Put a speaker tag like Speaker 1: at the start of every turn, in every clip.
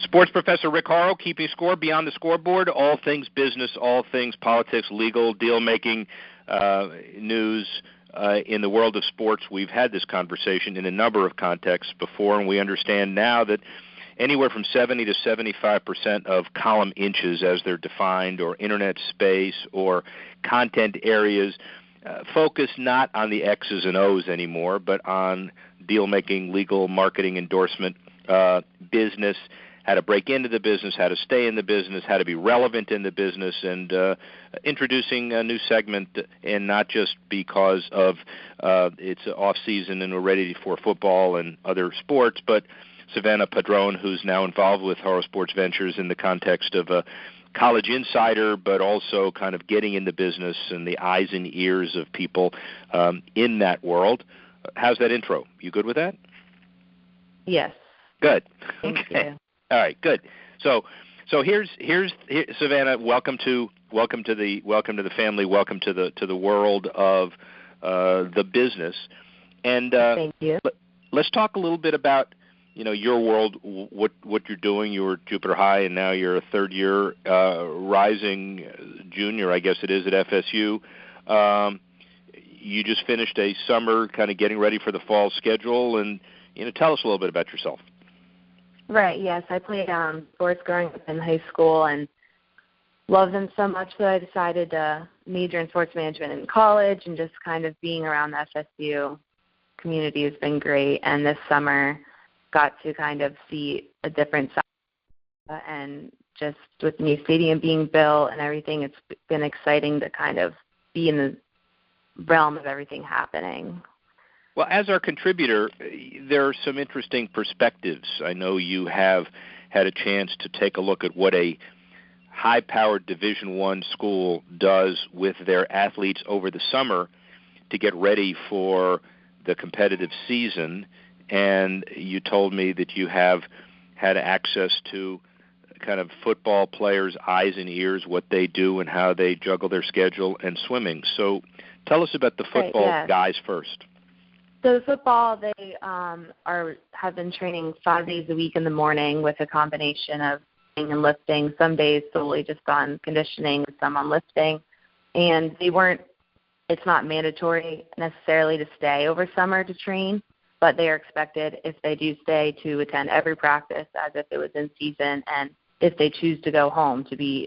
Speaker 1: Sports Professor Rick Horrow, keeping score beyond the scoreboard, all things business, all things politics, legal, deal-making, news. In the world of sports, we've had this conversation in a number of contexts before, and we understand now that anywhere from 70 to 75% of column inches, as they're defined, or internet space, or content areas, focus not on the X's and O's anymore, but on deal-making, legal, marketing, endorsement, business, how to break into the business, how to stay in the business, how to be relevant in the business, and introducing a new segment, and not just because of it's off-season and we're ready for football and other sports, but Savannah Padron, who's now involved with Horrow Sports Ventures in the context of a college insider, but also kind of getting in the business and the eyes and ears of people in that world. How's that intro? You good with that?
Speaker 2: Yes.
Speaker 1: Good.
Speaker 2: Thank
Speaker 1: Okay.
Speaker 2: you.
Speaker 1: All right, good. So here's Savannah. Welcome to the family. Welcome to the world of the business. And
Speaker 2: thank you.
Speaker 1: Let's talk a little bit about your world, what you're doing. You were at Jupiter High, and now you're a third year rising junior, I guess it is, at FSU. You just finished a summer, kind of getting ready for the fall schedule, and tell us a little bit about yourself.
Speaker 2: Right, yes. I played sports growing up in high school and loved them so much that I decided to major in sports management in college, and just kind of being around the FSU community has been great. And this summer got to kind of see a different side, and just with the new stadium being built and everything, it's been exciting to kind of be in the realm of everything happening.
Speaker 1: Well, as our contributor, there are some interesting perspectives. I know you have had a chance to take a look at what a high-powered Division I school does with their athletes over the summer to get ready for the competitive season, and you told me that you have had access to kind of football players' eyes and ears, what they do and how they juggle their schedule, and swimming. So tell us about the football guys first.
Speaker 2: So football, they have been training 5 days a week in the morning with a combination of running and lifting, some days solely just on conditioning, some on lifting. And it's not mandatory necessarily to stay over summer to train, but they are expected, if they do stay, to attend every practice as if it was in season, and if they choose to go home, to be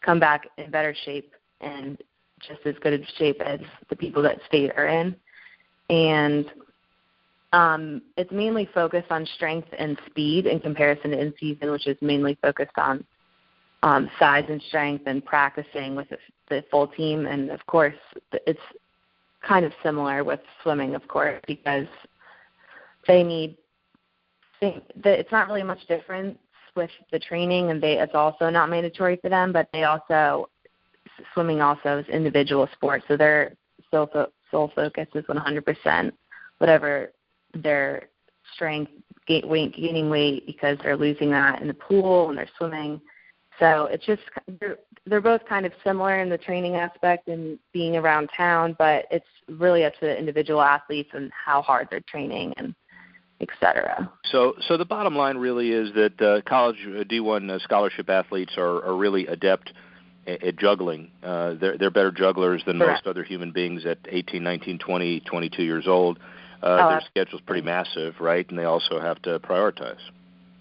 Speaker 2: come back in better shape and just as good a shape as the people that stayed are in. And it's mainly focused on strength and speed in comparison to in-season, which is mainly focused on size and strength and practicing with the full team. And, of course, it's kind of similar with swimming, of course, because it's not really much difference with the training, and it's also not mandatory for them, but swimming also is individual sports, so they're sole focus is 100% whatever their strength, gaining weight, because they're losing that in the pool and they're swimming. So it's just they're both kind of similar in the training aspect and being around town, but it's really up to the individual athletes and how hard they're training and et cetera.
Speaker 1: So the bottom line really is that college D1 scholarship athletes are really adept at juggling. They're better jugglers than most other human beings at 18, 19, 20, 22 years old. Their schedule's pretty massive, right? And they also have to prioritize.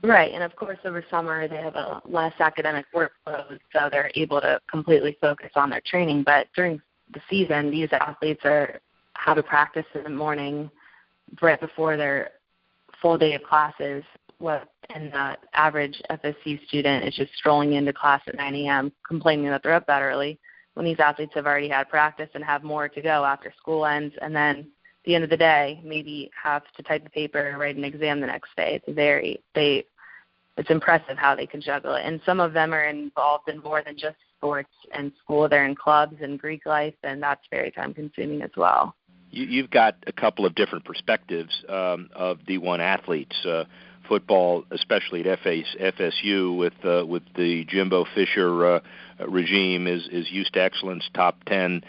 Speaker 2: Right, and of course over summer they have a less academic workload, so they're able to completely focus on their training. But during the season, these athletes have a practice in the morning right before their full day of classes. And the average FSU student is just strolling into class at 9 a.m. complaining that they're up that early, when these athletes have already had practice and have more to go after school ends, and then at the end of the day maybe have to type a paper or write an exam the next day. It's impressive how they can juggle it. And some of them are involved in more than just sports and school. They're in clubs and Greek life, and that's very time-consuming as well.
Speaker 1: You've got a couple of different perspectives of D1 athletes. Football, especially at FSU, with the Jimbo Fisher regime, is used to excellence, top 10,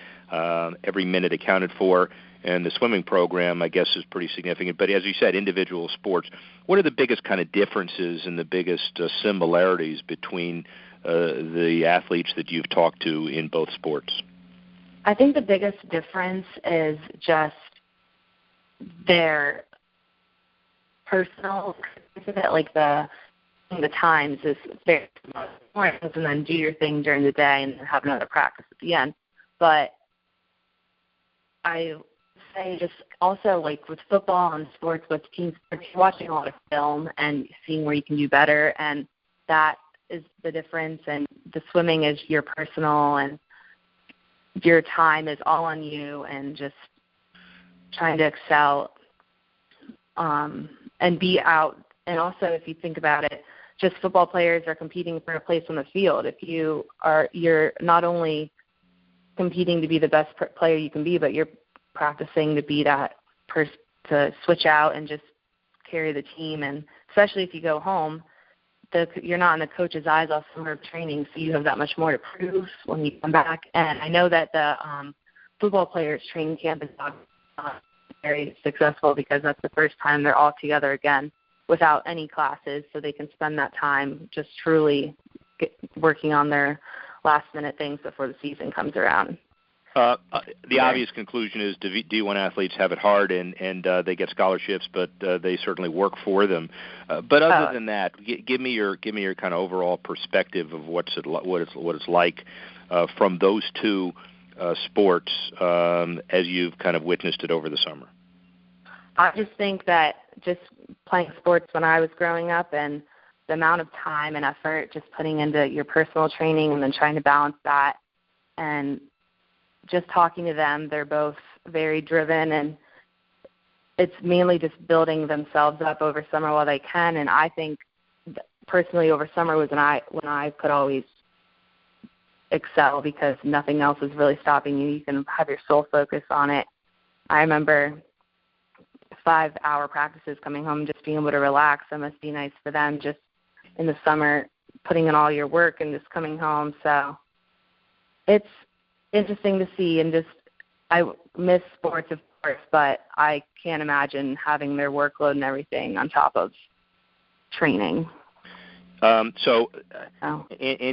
Speaker 1: every minute accounted for. and the swimming program, I guess, is pretty significant. But as you said, individual sports, what are the biggest kind of differences and the biggest similarities between the athletes that you've talked to in both sports?
Speaker 2: I think the biggest difference is just their personal, like the times is very mornings and then do your thing during the day and then have another practice at the end. But I say just also like with football and sports, with team sports, you're watching a lot of film and seeing where you can do better, and that is the difference. And the swimming is your personal, and your time is all on you, and just trying to excel and be out. And also, if you think about it, just football players are competing for a place on the field. If you're not only competing to be the best player you can be, but you're practicing to be that person to switch out and just carry the team. And especially if you go home, you're not in the coach's eyes all summer of training, so you have that much more to prove when you come back. And I know that the football players' training camp is very successful because that's the first time they're all together again without any classes, so they can spend that time just truly working on their last-minute things before the season comes around.
Speaker 1: The obvious conclusion is D1 athletes have it hard, and they get scholarships, but they certainly work for them. But other than that, give me your kind of overall perspective of what it's like from those two sports as you've kind of witnessed it over the summer.
Speaker 2: I just think that just playing sports when I was growing up and the amount of time and effort just putting into your personal training and then trying to balance that, and just talking to them, they're both very driven, and it's mainly just building themselves up over summer while they can. And I think personally over summer was when I could always excel because nothing else is really stopping you. You can have your sole focus on it. I remember 5-hour practices coming home, just being able to relax. That must be nice for them just in the summer, putting in all your work and just coming home. So it's interesting to see, and just I miss sports, of course, but I can't imagine having their workload and everything on top of training. And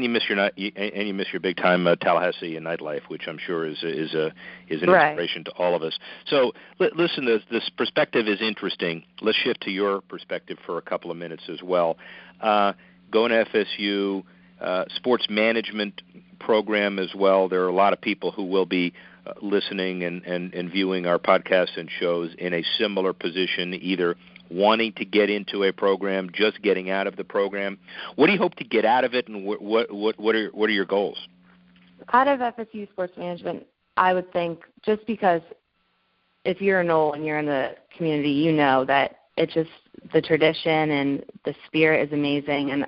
Speaker 2: you miss your big time Tallahassee and nightlife, which I'm sure is an inspiration to all of us. So listen, this perspective is interesting. Let's shift to your perspective for a couple of minutes as well. Going to FSU, sports management program as well. There are a lot of people who will be listening and viewing our podcasts and shows in a similar position, either wanting to get into a program, just getting out of the program. What do you hope to get out of it, and what are your goals? Out of FSU sports management, I would think, just because if you're a Knoll and you're in the community, you know that it's just the tradition and the spirit is amazing. And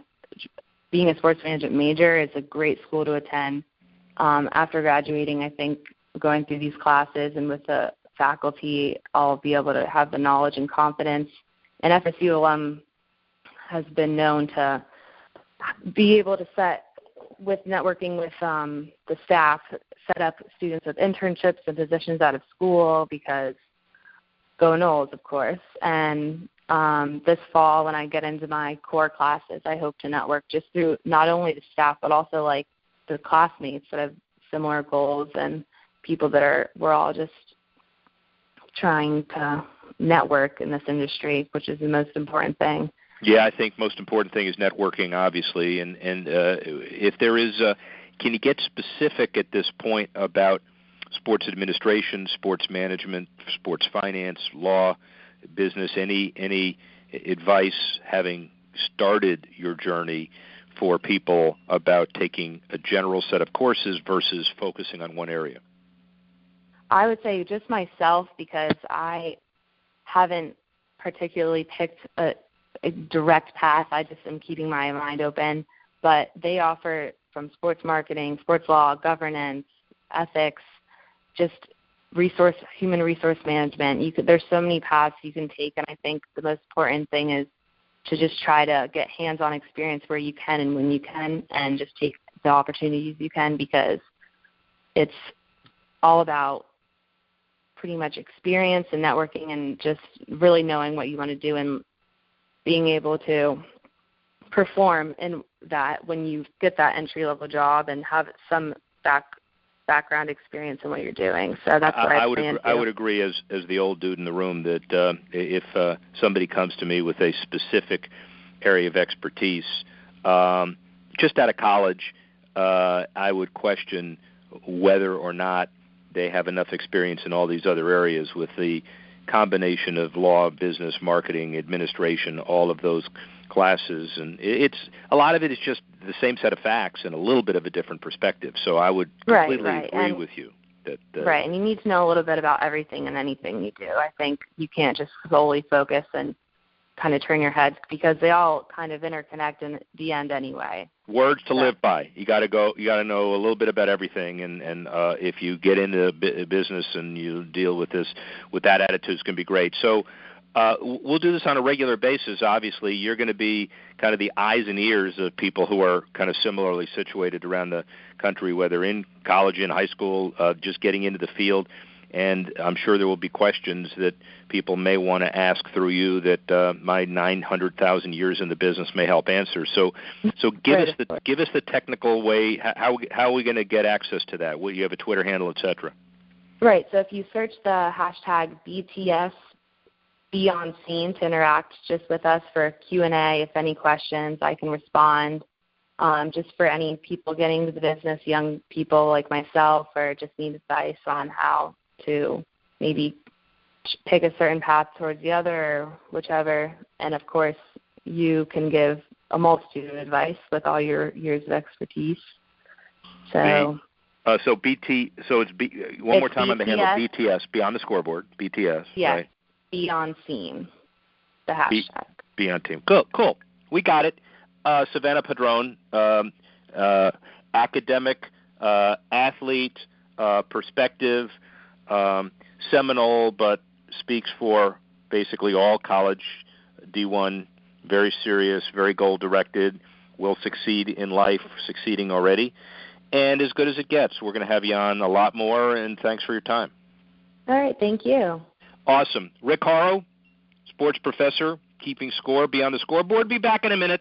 Speaker 2: being a sports management major is a great school to attend. After graduating, I think going through these classes and with the faculty, I'll be able to have the knowledge and confidence. An FSU alum has been known to be able to with networking with the staff, set up students with internships and positions out of school, because go Knowles, of course. And this fall, when I get into my core classes, I hope to network just through not only the staff, but also like the classmates that have similar goals and people that we're all just trying to network in this industry, which is the most important thing.
Speaker 1: Yeah, I think most important thing is networking, obviously. And if there is, can you get specific at this point about sports administration, sports management, sports finance, law, business, any advice, having started your journey, for people about taking a general set of courses versus focusing on one area?
Speaker 2: I would say just myself, because I haven't particularly picked a direct path. I just am keeping my mind open. But they offer from sports marketing, sports law, governance, ethics, just human resource management. There's so many paths you can take, and I think the most important thing is to just try to get hands-on experience where you can and when you can, and just take the opportunities you can, because it's all about pretty much experience and networking and just really knowing what you want to do and being able to perform in that when you get that entry-level job and have some background experience in what you're doing. So that's what I plan to.
Speaker 1: I would agree as the old dude in the room that if somebody comes to me with a specific area of expertise, just out of college, I would question whether or not they have enough experience in all these other areas with the combination of law, business, marketing, administration, all of those classes. And it's a lot of it is just the same set of facts and a little bit of a different perspective. So I would completely agree with you.
Speaker 2: Right, and you need to know a little bit about everything and anything you do. I think you can't just solely focus and kind of turn your head because they all kind of interconnect in the end anyway.
Speaker 1: Words to live by. You got to know a little bit about everything, and if you get into business and you deal with that attitude, it's going to be great. So we'll do this on a regular basis. Obviously, you're going to be kind of the eyes and ears of people who are kind of similarly situated around the country, whether in college, in high school, just getting into the field. And I'm sure there will be questions that people may want to ask through you that my 900,000 years in the business may help answer. So give us the technical way. How are we going to get access to that? Will you have a Twitter handle, et cetera?
Speaker 2: Right. So if you search the hashtag BTS Be On Scene to interact just with us for Q&A, if any questions, I can respond. Just for any people getting into the business, young people like myself, or just need advice on how to maybe pick a certain path towards the other or whichever. And, of course, you can give a multitude of advice with all your years of expertise. So
Speaker 1: it's one more time on the handle, BTS, Beyond the Scoreboard, BTS.
Speaker 2: Yes,
Speaker 1: right?
Speaker 2: Be On Scene, the hashtag.
Speaker 1: Be on team. Cool. We got it. Savannah Padron, academic, athlete, perspective, seminal, but speaks for basically all college, D1, very serious, very goal-directed, will succeed in life, succeeding already, and as good as it gets. We're going to have you on a lot more, and thanks for your time.
Speaker 2: All right, thank you.
Speaker 1: Awesome. Rick Horrow, sports professor, keeping score, Beyond the Scoreboard. Be back in a minute.